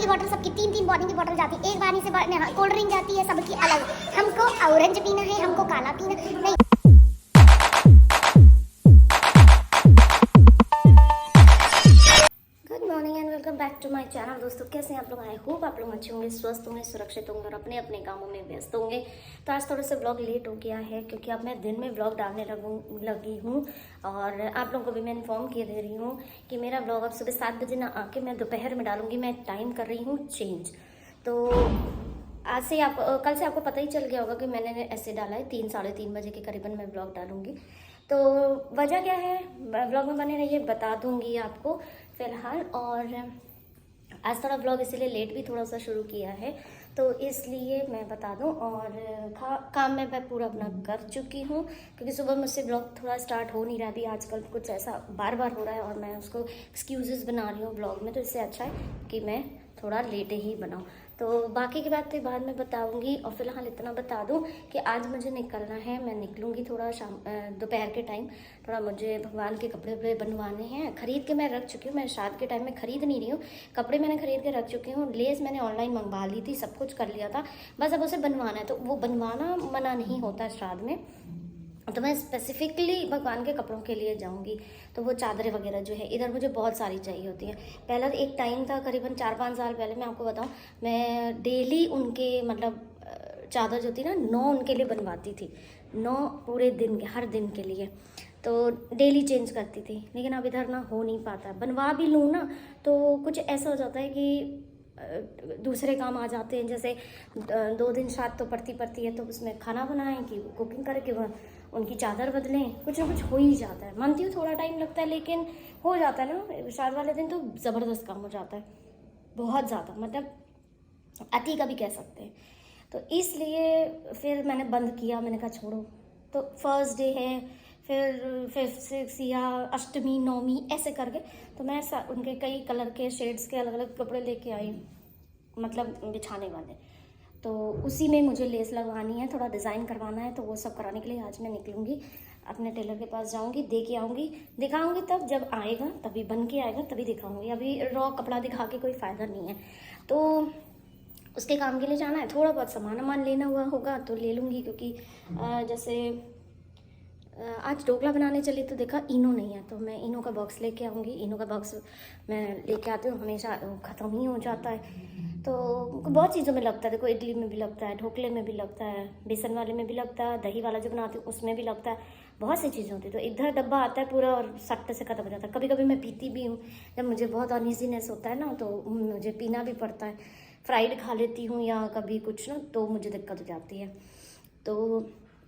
की बॉटल सबकी 3-3 पानी की बॉटल जाती है, एक पानी से कोल्ड ड्रिंक जाती है सबकी अलग। हमको ऑरेंज पीना है, हमको काला पीना नहीं। Good morning and welcome back to my channel. दोस्तों कैसे हैं आप लोग? आई होप आप लोग अच्छे होंगे, स्वस्थ होंगे, सुरक्षित होंगे और अपने अपने कामों में व्यस्त होंगे। तो आज थोड़ा सा ब्लॉग लेट हो गया है क्योंकि अब मैं दिन में ब्लॉग डालने लगी हूँ और आप लोगों को भी मैं इन्फॉर्म किए दे रही हूँ कि मेरा ब्लॉग अब सुबह 7 बजे ना आके मैं दोपहर में डालूंगी। मैं टाइम कर रही हूँ चेंज। तो आज से आप कल से आपको पता ही चल गया होगा कि मैंने ऐसे डाला है 3-3:30 बजे के करीबन मैं ब्लॉग डालूंगी। तो वजह क्या है, ब्लॉग में बने रहिए, बता दूंगी आपको फिलहाल। और आज थोड़ा ब्लॉग इसीलिए लेट भी थोड़ा सा शुरू किया है तो इसलिए मैं बता दूं। और काम मैं पूरा अपना कर चुकी हूं क्योंकि सुबह मुझसे ब्लॉग थोड़ा स्टार्ट हो नहीं रहा। अभी आजकल कुछ ऐसा बार बार हो रहा है और मैं उसको एक्सक्यूजेस बना रही हूँ ब्लॉग में, तो इससे अच्छा है कि मैं थोड़ा लेट ही बनाऊँ। तो बाकी की बातें बाद में बताऊंगी और फिलहाल इतना बता दूं कि आज मुझे निकलना है। मैं निकलूंगी थोड़ा शाम दोपहर के टाइम। थोड़ा मुझे भगवान के कपड़े वपड़े बनवाने हैं, खरीद के मैं रख चुकी हूँ। मैं श्राद्ध के टाइम में खरीद नहीं रही हूँ, कपड़े मैंने खरीद के रख चुकी हूँ। लेस मैंने ऑनलाइन मंगवा ली थी, सब कुछ कर लिया था, बस अब उसे बनवाना है। तो वो बनवाना मना नहीं होता श्राद्ध में, तो मैं स्पेसिफिकली भगवान के कपड़ों के लिए जाऊंगी। तो वो चादरें वगैरह जो है इधर मुझे बहुत सारी चाहिए होती है। पहला एक टाइम था करीबन 4-5 साल पहले, मैं आपको बताऊं, मैं डेली उनके मतलब चादर जो थी ना 9 उनके लिए बनवाती थी, 9 पूरे दिन के, हर दिन के लिए। तो डेली चेंज करती थी, लेकिन अब इधर ना हो नहीं पाता। बनवा भी लूँ ना तो कुछ ऐसा हो जाता है कि दूसरे काम आ जाते हैं। जैसे 2 दिन श्राद्ध तो पड़ती है, तो उसमें खाना बनाएं कि कुकिंग करके उनकी चादर बदलें, कुछ ना कुछ हो ही जाता है। मानती हूँ थोड़ा टाइम लगता है लेकिन हो जाता है ना। श्राद्ध वाले दिन तो ज़बरदस्त काम हो जाता है, बहुत ज़्यादा, मतलब अति का भी कह सकते हैं। तो इसलिए फिर मैंने बंद किया, मैंने कहा छोड़ो। तो फर्स्ट डे है, फिर 5th 6th या अष्टमी नवमी ऐसे करके तो मैं उनके कई कलर के शेड्स के अलग अलग कपड़े लेके आई, मतलब बिछाने वाले। तो उसी में मुझे लेस लगवानी है, थोड़ा डिज़ाइन करवाना है, तो वो सब कराने के लिए आज मैं निकलूँगी, अपने टेलर के पास जाऊँगी, दे के आऊँगी, दिखाऊँगी। तब जब आएगा तभी बन के आएगा तभी दिखाऊँगी। अभी रॉ कपड़ा दिखा के कोई फ़ायदा नहीं है। तो उसके काम के लिए जाना है, थोड़ा बहुत सामान लेना हुआ होगा तो ले लूँगी। क्योंकि जैसे आज ढोकला बनाने चली तो देखा इनो नहीं है, तो मैं इनो का बॉक्स लेके आऊँगी। इनो का बॉक्स मैं लेके आती हूँ, हमेशा ख़त्म ही हो जाता है। तो बहुत चीज़ों में लगता है, देखो इडली में भी लगता है, ढोकले में भी लगता है, बेसन वाले में भी लगता है, दही वाला जो बनाती हूँ उसमें भी लगता है, बहुत सी चीज़ें होती है। तो इधर डब्बा आता है पूरा और सट से ख़त्म हो जाता है। कभी कभी मैं पीती भी हूँ, जब मुझे बहुत अनईजीनेस होता है ना तो मुझे पीना भी पड़ता है। फ्राइड खा लेती हूँ या कभी कुछ ना, तो मुझे दिक्कत हो जाती है। तो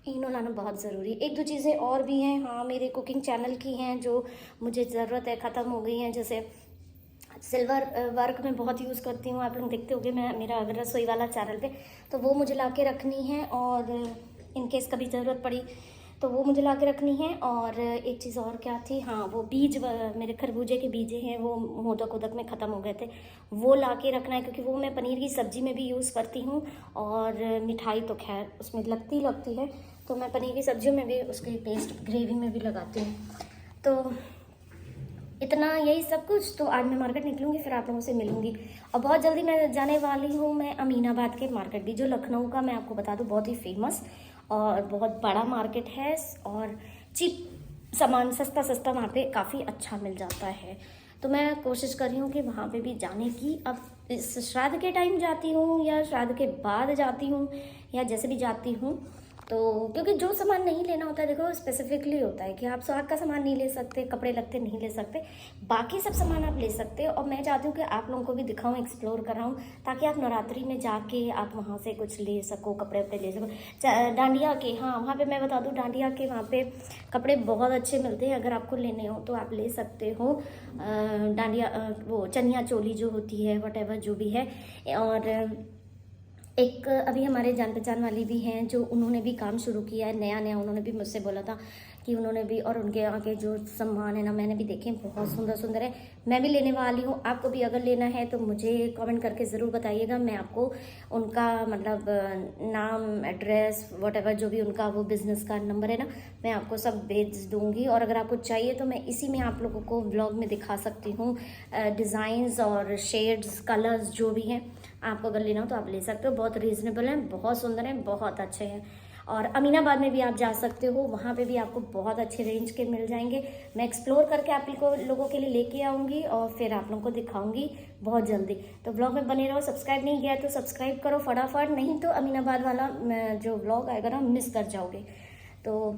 इनो लाना बहुत ज़रूरी। 1-2 चीज़ें और भी हैं, हाँ, मेरे कुकिंग चैनल की हैं जो मुझे ज़रूरत है, ख़त्म हो गई हैं। जैसे सिल्वर वर्क में बहुत यूज़ करती हूँ, आप लोग देखते होंगे मैं, मेरा अगर रसोई वाला चैनल पे, तो वो मुझे ला के रखनी है। और इन केस कभी ज़रूरत पड़ी तो वो मुझे ला के रखनी है। और एक चीज़ और क्या थी, हाँ, वो बीज, मेरे खरबूजे के बीजे हैं, वो मोदक वोदक में ख़त्म हो गए थे, वो ला के रखना है। क्योंकि वो मैं पनीर की सब्ज़ी में भी यूज़ करती हूँ और मिठाई तो खैर उसमें लगती है, तो मैं पनीर की सब्जियों में भी उसकी पेस्ट ग्रेवी में भी लगाती हूँ। तो इतना यही सब कुछ। तो आज मैं मार्केट निकलूँगी, फिर आप लोगों से मिलूँगी। और बहुत जल्दी मैं जाने वाली हूँ मैं अमीनाबाद के मार्केट भी, जो लखनऊ का, मैं आपको बता दूँ, बहुत ही फेमस और बहुत बड़ा मार्केट है। और चीप सामान, सस्ता वहाँ पे काफ़ी अच्छा मिल जाता है। तो मैं कोशिश कर रही हूँ कि वहाँ पे भी जाने की। अब इस श्राद्ध के टाइम जाती हूँ या श्राद्ध के बाद जाती हूँ या जैसे भी जाती हूँ, तो क्योंकि जो सामान नहीं लेना होता है, देखो स्पेसिफिकली होता है कि आप सुहाग का सामान नहीं ले सकते, कपड़े लगते नहीं ले सकते, बाकी सब सामान आप ले सकते हो। और मैं चाहती हूँ कि आप लोगों को भी दिखाऊँ, एक्सप्लोर कराऊँ, ताकि आप नवरात्रि में जाके आप वहाँ से कुछ ले सको, कपड़े वपड़े ले सको। डांडिया के, हाँ, वहाँ पे मैं बता दूँ, डांडिया के वहाँ पे कपड़े बहुत अच्छे मिलते हैं। अगर आपको लेने हो तो आप ले सकते हो। डांडिया, वो चनिया चोली जो होती है, वट जो भी है। और एक अभी हमारे जान पहचान वाली भी हैं जो, उन्होंने भी काम शुरू किया है नया, उन्होंने भी मुझसे बोला था कि उन्होंने भी, और उनके यहाँ के जो सामान है ना मैंने भी देखे, बहुत सुंदर सुंदर है। मैं भी लेने वाली हूँ, आपको भी अगर लेना है तो मुझे कमेंट करके ज़रूर बताइएगा। मैं आपको उनका मतलब नाम, एड्रेस, व्हाटएवर जो भी उनका वो बिज़नेस का नंबर है ना, मैं आपको सब भेज दूँगी। और अगर आपको चाहिए तो मैं इसी में आप लोगों को व्लॉग में दिखा सकती हूँ डिज़ाइंस और शेड्स, कलर्स जो भी हैं। आपको अगर लेना हो तो आप ले सकते हो। बहुत रीज़नेबल हैं, बहुत सुंदर हैं, बहुत अच्छे हैं। और अमीनाबाद में भी आप जा सकते हो, वहाँ पे भी आपको बहुत अच्छे रेंज के मिल जाएंगे। मैं एक्सप्लोर करके आप लोगों के लिए लेके आऊँगी और फिर आप लोगों को दिखाऊंगी बहुत जल्दी। तो व्लॉग में बने रहो। सब्सक्राइब नहीं किया तो सब्सक्राइब करो फटाफट, नहीं तो अमीनाबाद वाला जो व्लॉग आएगा ना मिस कर जाओगे। तो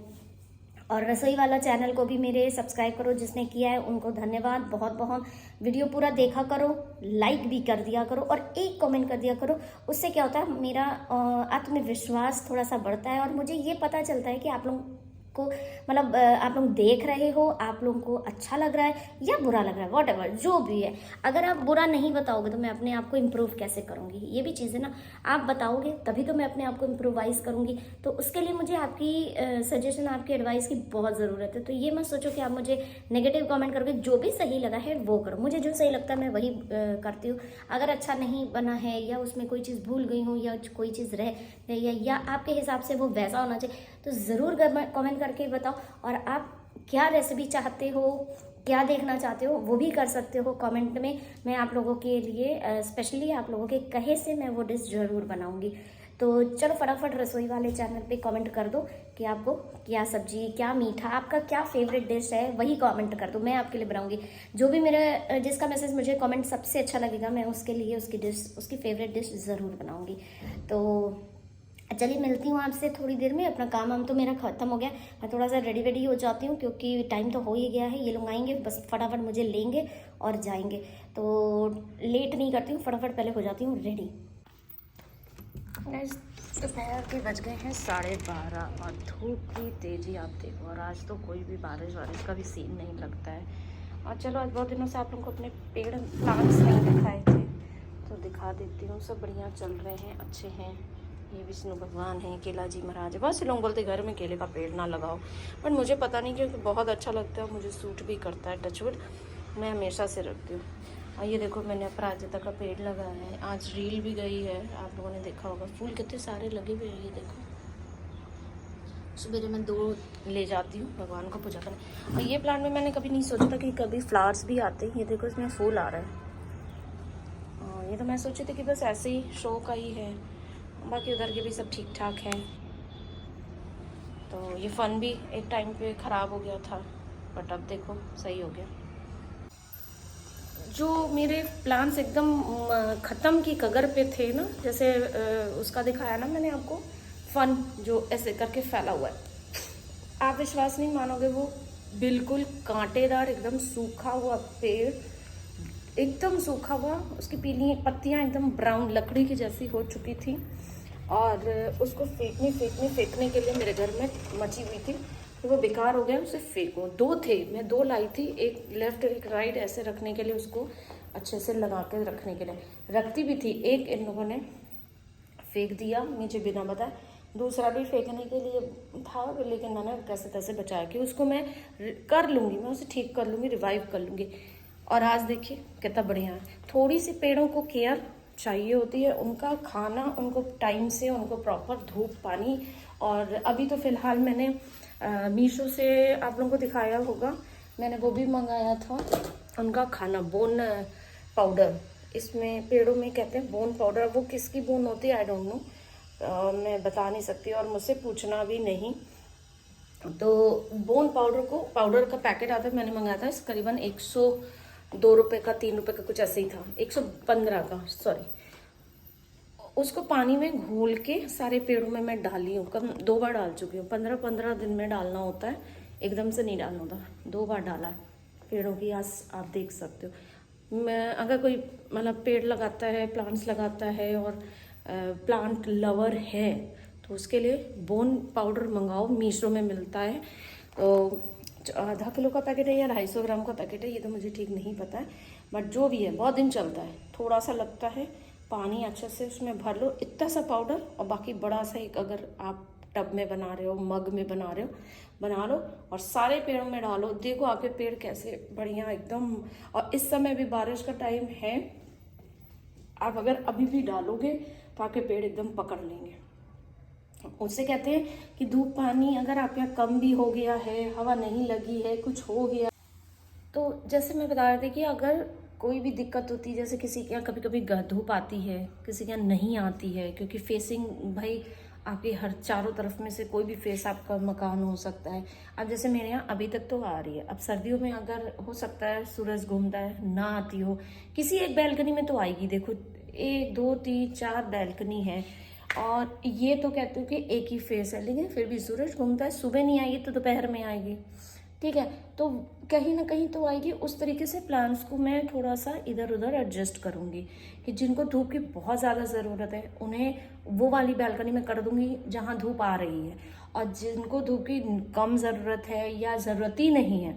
और रसोई वाला चैनल को भी मेरे सब्सक्राइब करो, जिसने किया है उनको धन्यवाद बहुत बहुत। वीडियो पूरा देखा करो, लाइक भी कर दिया करो और एक कमेंट कर दिया करो। उससे क्या होता है, मेरा आत्मविश्वास थोड़ा सा बढ़ता है और मुझे ये पता चलता है कि आप लोग को मतलब आप लोग देख रहे हो, आप लोगों को अच्छा लग रहा है या बुरा लग रहा है, व्हाटएवर जो भी है। अगर आप बुरा नहीं बताओगे तो मैं अपने आप को इम्प्रूव कैसे करूँगी, ये भी चीज़ है ना। आप बताओगे तभी तो मैं अपने आप को इम्प्रोवाइज़ करूँगी। तो उसके लिए मुझे आपकी सजेशन, आपकी एडवाइस की बहुत ज़रूरत है। तो ये मत सोचो कि आप मुझे नेगेटिव कमेंट करोगे, जो भी सही लगा है वो करो। मुझे जो सही लगता है मैं वही करती हूँ। अगर अच्छा नहीं बना है या उसमें कोई चीज़ भूल गई हूँ या कोई चीज़ रह गई है या आपके हिसाब से वो वैसा होना चाहिए, तो ज़रूर कमेंट करके बताओ। और आप क्या रेसिपी चाहते हो, क्या देखना चाहते हो, वो भी कर सकते हो कमेंट में। मैं आप लोगों के लिए स्पेशली आप लोगों के कहे से मैं वो डिश ज़रूर बनाऊंगी। तो चलो फटाफट रसोई वाले चैनल पे कमेंट कर दो कि आपको क्या सब्जी, क्या मीठा, आपका क्या फेवरेट डिश है, वही कमेंट कर दो, मैं आपके लिए बनाऊंगी। जो भी मेरे जिसका मैसेज मुझे कमेंट सबसे अच्छा लगेगा, मैं उसके लिए उसकी डिश, उसकी फेवरेट डिश ज़रूर बनाऊंगी। तो चलिए मिलती हूँ आपसे थोड़ी देर में। अपना काम तो मेरा ख़त्म हो गया, मैं थोड़ा सा रेडी हो जाती हूँ क्योंकि टाइम तो हो ही गया है। ये लोग आएंगे बस, फटाफट मुझे लेंगे और जाएंगे। तो लेट नहीं करती हूँ, फटाफट पहले हो जाती हूँ रेडी। दोपहर के बज गए हैं 12:30 और धूप की तेज़ी आप देखो। और आज तो कोई भी बारिश वारिश का भी सीन नहीं लगता है। और चलो, आज बहुत दिनों से आप लोगों को अपने पेड़ प्लांट्स नहीं दिखाए थे तो दिखा देती हूँ। सब बढ़िया चल रहे हैं, अच्छे हैं। ये विष्णु भगवान हैं, केला जी महाराज है। बहुत से लोग बोलते घर में केले का पेड़ ना लगाओ, बट मुझे पता नहीं क्योंकि बहुत अच्छा लगता है, मुझे सूट भी करता है। टचवुड मैं हमेशा से रखती हूँ। और ये देखो मैंने अपराजिता का पेड़ लगाया है, आज रील भी गई है, आप लोगों ने देखा होगा। फूल कितने सारे लगे हुए हैं, ये देखो। सवेरे मैं 2 ले जाती हूँ भगवान को पूजा करने। और ये प्लांट में मैंने कभी नहीं सोचा था कि कभी फ्लावर्स भी आते हैं। ये देखो इसमें फूल आ रहा है। ये तो मैं सोची थी कि बस ऐसे ही शो का ही है, बाकी उधर के भी सब ठीक ठाक हैं। तो ये फन भी एक टाइम पे ख़राब हो गया था, बट अब देखो सही हो गया। जो मेरे प्लान्स एकदम ख़त्म की कगर पे थे ना, जैसे उसका दिखाया ना मैंने आपको, फन जो ऐसे करके फैला हुआ है, आप विश्वास नहीं मानोगे, वो बिल्कुल कांटेदार एकदम सूखा हुआ पेड़, एकदम सूखा हुआ। उसकी पीली पत्तियां एकदम ब्राउन लकड़ी की जैसी हो चुकी थी। और उसको फेंकने के लिए मेरे घर में मची हुई थी, तो वो बेकार हो गया, उसे फेंको। 2 थे, मैं 2 लाई थी, एक लेफ्ट एक राइट ऐसे रखने के लिए, उसको अच्छे से लगा के रखने के लिए रखती भी थी। एक इन लोगों ने फेंक दिया नीचे बिना बताए, दूसरा भी फेंकने के लिए था, लेकिन मैंने कैसे तैसे बचाया कि उसको मैं कर लूँगी, मैं उसे ठीक कर लूँगी, रिवाइव कर लूँगी। और आज देखिए कितना बढ़िया है। थोड़ी सी पेड़ों को केयर चाहिए होती है, उनका खाना उनको टाइम से, उनको प्रॉपर धूप पानी। और अभी तो फ़िलहाल मैंने मीशो से आप लोगों को दिखाया होगा, मैंने वो भी मंगाया था, उनका खाना बोन पाउडर। इसमें पेड़ों में कहते हैं बोन पाउडर, वो किसकी बोन होती है आई डोंट नो, मैं बता नहीं सकती और मुझसे पूछना भी नहीं। तो बोन पाउडर का पैकेट आता है, मैंने मंगाया था करीबन 102 रुपये का, 3 रुपये का कुछ ऐसे ही था, 115 का सॉरी। उसको पानी में घोल के सारे पेड़ों में मैं डाली हूँ, कम 2 बार डाल चुकी हूँ। 15-15 दिन में डालना होता है, एकदम से नहीं डालना होता। 2 बार डाला है पेड़ों की, आज आप देख सकते हो। मैं अगर कोई मतलब पेड़ लगाता है, प्लांट्स लगाता है और प्लांट लवर है तो उसके लिए बोन पाउडर मंगाओ, मीशो में मिलता है। तो आधा किलो का पैकेट है या 250 ग्राम का पैकेट है, ये तो मुझे ठीक नहीं पता है, बट जो भी है बहुत दिन चलता है। थोड़ा सा लगता है, पानी अच्छे से उसमें भर लो, इतना सा पाउडर, और बाकी बड़ा सा एक अगर आप टब में बना रहे हो, मग में बना रहे हो, बना लो और सारे पेड़ों में डालो। देखो आपके पेड़ कैसे बढ़िया एकदम। और इस समय भी बारिश का टाइम है, आप अगर अभी भी डालोगे तो आपके पेड़ एकदम पकड़ लेंगे। उससे कहते हैं कि धूप पानी अगर आपके यहाँ कम भी हो गया है, हवा नहीं लगी है, कुछ हो गया, तो जैसे मैं बता रही थी कि अगर कोई भी दिक्कत होती है, जैसे किसी के यहाँ कभी कभी धूप आती है, किसी के यहाँ नहीं आती है, क्योंकि फेसिंग भाई आपके हर चारों तरफ में से कोई भी फेस आपका मकान हो सकता है। अब जैसे मेरे यहाँ अभी तक तो आ रही है, अब सर्दियों में अगर हो सकता है सूरज घूमता है ना आती हो, किसी एक बैल्कनी में तो आएगी। देखो 1 2 3 4 बैल्कनी है और ये तो कहते हो कि एक ही फेस है, लेकिन फिर भी सूरज घूमता है। सुबह नहीं आएगी तो दोपहर में आएगी, ठीक है, तो कहीं ना कहीं तो आएगी। उस तरीके से प्लांट्स को मैं थोड़ा सा इधर उधर एडजस्ट करूँगी कि जिनको धूप की बहुत ज़्यादा ज़रूरत है उन्हें वो वाली बैल्कनी में कर दूँगी जहाँ धूप आ रही है, और जिनको धूप की कम ज़रूरत है या ज़रूरत ही नहीं है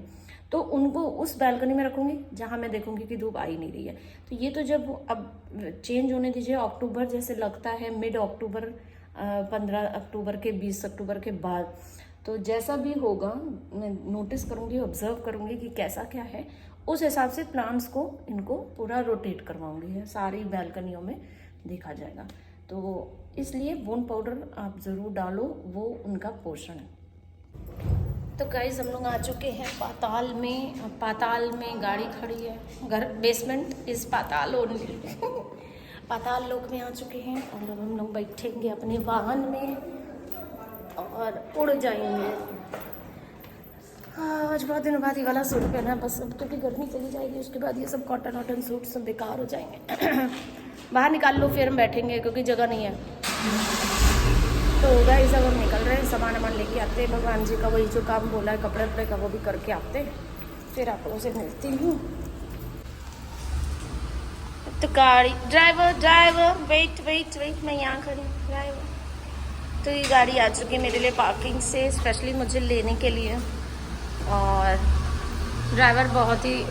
तो उनको उस बैल्कनी में रखूँगी जहाँ मैं देखूँगी कि धूप आ ही नहीं रही है। तो ये तो जब अब चेंज होने दीजिए, अक्टूबर जैसे लगता है, मिड अक्टूबर, 15 अक्टूबर के 20 अक्टूबर के बाद, तो जैसा भी होगा मैं नोटिस करूँगी, ऑब्जर्व करूँगी कि कैसा क्या है, उस हिसाब से प्लांट्स को इनको पूरा रोटेट करवाऊँगी, सारी बैल्कनियों में देखा जाएगा। तो इसलिए बोन पाउडर आप ज़रूर डालो, वो उनका पोषण है। तो गाइस हम लोग आ चुके हैं पाताल में। पाताल में गाड़ी खड़ी है, घर बेसमेंट इस पाताल ओनली पाताल लोक में आ चुके हैं और अब हम लोग बैठेंगे अपने वाहन में और उड़ जाएंगे। आज बहुत दिनों बाद ये वाला सूट पहना बस, अब क्योंकि गर्मी चली जाएगी उसके बाद ये सब कॉटन वॉटन सूट सब बेकार हो जाएंगे बाहर निकाल लो फिर हम बैठेंगे क्योंकि जगह नहीं है। तो गाइस अब हम निकल रहे हैं, सामान वामान लेके आते हैं, भगवान जी का वही जो काम बोला है कपड़े वपड़े का वो भी करके आते, फिर आप लोगों से मिलती हूँ। तो गाड़ी ड्राइवर वेट वेट वेट, मैं यहाँ खड़ी हूँ ड्राइवर। तो ये गाड़ी आ चुकी है मेरे लिए पार्किंग से, स्पेशली मुझे लेने के लिए, और ड्राइवर बहुत ही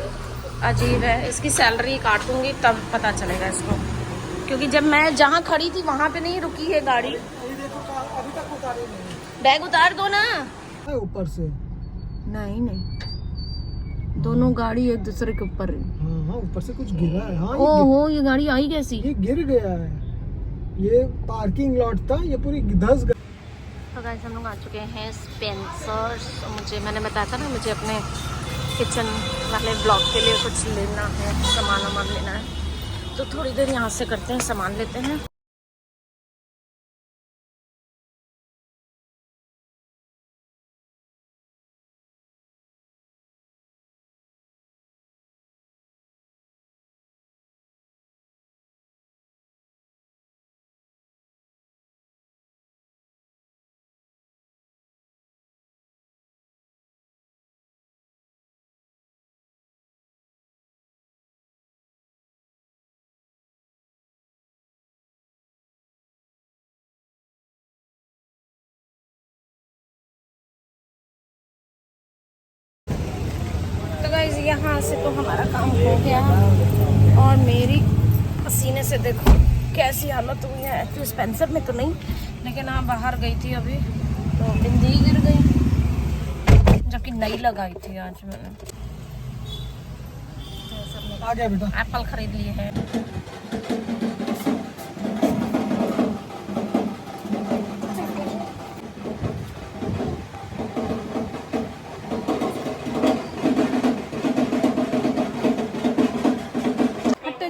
अजीब है। इसकी सैलरी काटूंगी तब पता चलेगा इसको, क्योंकि जब मैं जहाँ खड़ी थी वहाँ पे नहीं रुकी है गाड़ी। अभी तक उतारे नहीं। बैग उतार दो ना ऊपर से। नहीं दोनों गाड़ी एक दूसरे के ऊपर है। हाँ ऊपर से कुछ गिरा है। हाँ ओहो ये गाड़ी आई कैसी? ये गिर गया है, ये पार्किंग लॉट था, ये पूरी धस गई। तो गाइस हम लोग आ चुके हैं स्पेंसर्स। मैंने बताया था ना मुझे अपने किचन वाले ब्लॉग के लिए कुछ लेना है, सामान लेना है, तो थोड़ी देर यहाँ से करते हैं, सामान लेते हैं। तो गाइस यहाँ से तो हमारा काम हो गया और मेरी पसीने से देखो कैसी हालत हुई है। तो स्पेंसर में तो नहीं, लेकिन हाँ बाहर गई थी अभी तो बिंदी गिर गई, जबकि नई लगाई थी आज मैंने। आ गया बेटा, एप्पल खरीद लिए हैं।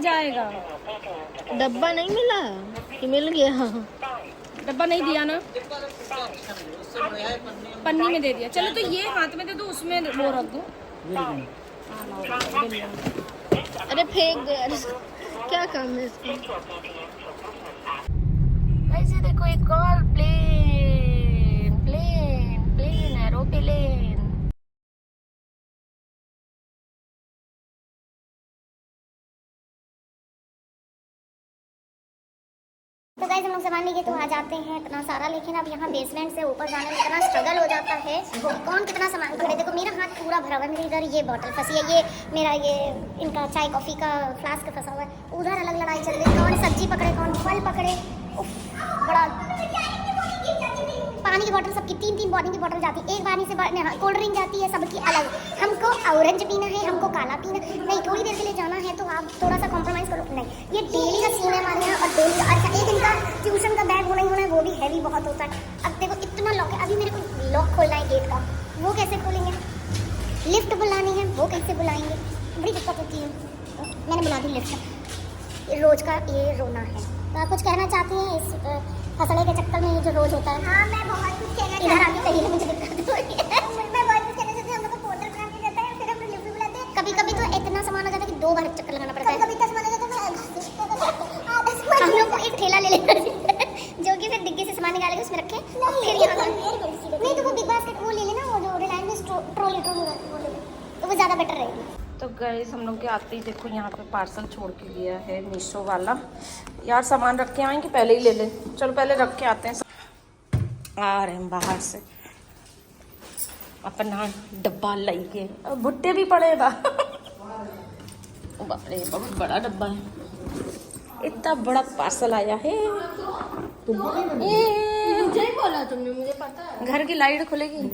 जाएगा डब्बा नहीं मिला कि मिल गया? डब्बा नहीं दिया ना, पन्नी में दे दिया। चलो तो ये हाथ में दे दो, उसमें वो रख दो। अरे फेंक दे यार, क्या काम है इसका? ऐसे देखो एक और प्लेन एरोप्लेन। तो गाइस हम लोग सामान लेके तो आ जाते हैं इतना सारा, लेकिन अब यहाँ बेसमेंट से ऊपर जाने में इतना स्ट्रगल हो जाता है। कौन कितना सामान खरीदे? देखो मेरा हाथ पूरा भरा हुआ है, मेरे इधर ये बॉटल फंसी है, ये मेरा ये इनका चाय कॉफ़ी का फ्लास्क फंसा हुआ है, उधर अलग लड़ाई चल रही है, कौन सब्जी पकड़े कौन फल पकड़े। बड़ा पानी की बोतल सबकी 3-3 पानी की बोतल जाती है, एक पानी से कोल्ड ड्रिंक जाती है सबकी अलग। हमको ऑरेंज पीना है, हमको काला पीना नहीं, थोड़ी देर के लिए जाना है तो आप थोड़ा सा कॉम्प्रोमाइज़ करो नहीं। ये डेली का सीन है हमारे यहाँ, और डेली का अच्छा एक दिन का ट्यूशन का बैग होना ही होना है, वो भी हैवी बहुत होता है। अब देखो इतना लॉक है, अभी मेरे को लॉक खोलना है गेट का, वो कैसे खोलेंगे? लिफ्ट बुलानी है, वो कैसे बुलाएंगे? बड़ी दिक्कत होती है। मैंने बुला दी लिफ्ट। रोज का ये रोना है। तो आप कुछ कहना चाहती हैं इस फसले के चक्कर में ये जो रोज होता है? हाँ, मैं बहुत कुछ कहना चाहती हूँ। इधर आके कहिए, मुझे दिक्कत हो रही है। मैं बहुत कुछ कहना चाहती हूँ। हम लोग को पोर्टल बना के देता है, फिर हम लोग लिफ्ट बुलाते हैं। कभी कभी तो इतना सामान हो जाता है कि 2 बार चक्कर लगाना पड़ता है। कभी इतना सामान हो जाता है हम लोग को एक ठेला ले लेना चाहिए जो कि फिर डिग्गी से सामान निकाल के उसमें रखे और फिर यहाँ नहीं तो वो बिग बास्केट वो ले लेना, वो जो रिलायंस ट्रॉली वो ले ले, तो वो ज़्यादा बेटर रहेगी। तो गाइस हम लोग के आते ही देखो यहाँ पे पार्सल छोड़ के गया है मीशो वाला। यार सामान रख के आएँ कि पहले ही ले लें? चलो पहले रख के आते हैं। आ रहे हैं बाहर से अपना डब्बा लाइए, भुट्टे भी पड़ेगा। बापरे बहुत बड़ा डब्बा है, इतना बड़ा पार्सल आया है। मुझे ही बोला तुमने, मुझे पता है। घर की लाइट खुलेगी।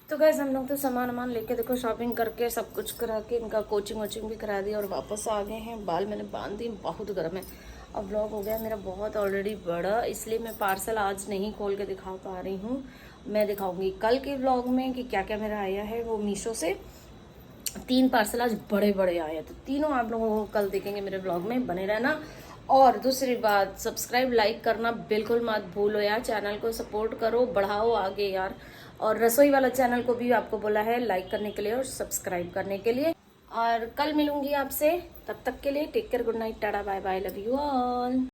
तो गाइस हम लोग तो सामान लेके देखो शॉपिंग करके सब कुछ करा के इनका कोचिंग भी करा दी और वापस आ गए हैं। बाल मैंने बांध दी, बहुत गर्म है। अब व्लॉग हो गया मेरा बहुत ऑलरेडी बड़ा, इसलिए मैं पार्सल आज नहीं खोल के दिखा पा रही हूँ। मैं दिखाऊंगी कल के व्लॉग में कि क्या क्या मेरा आया है। वो मीशो से 3 पार्सल आज बड़े बड़े आए हैं, तो तीनों आप लोगों को कल देखेंगे मेरे व्लॉग में, बने रहना। और दूसरी बात, सब्सक्राइब लाइक करना बिल्कुल मत भूलो यार, चैनल को सपोर्ट करो, बढ़ाओ आगे यार। और रसोई वाला चैनल को भी आपको बोला है लाइक करने के लिए और सब्सक्राइब करने के लिए। और कल मिलूंगी आपसे, तब तक के लिए take care, good night, tata bye bye, love you all.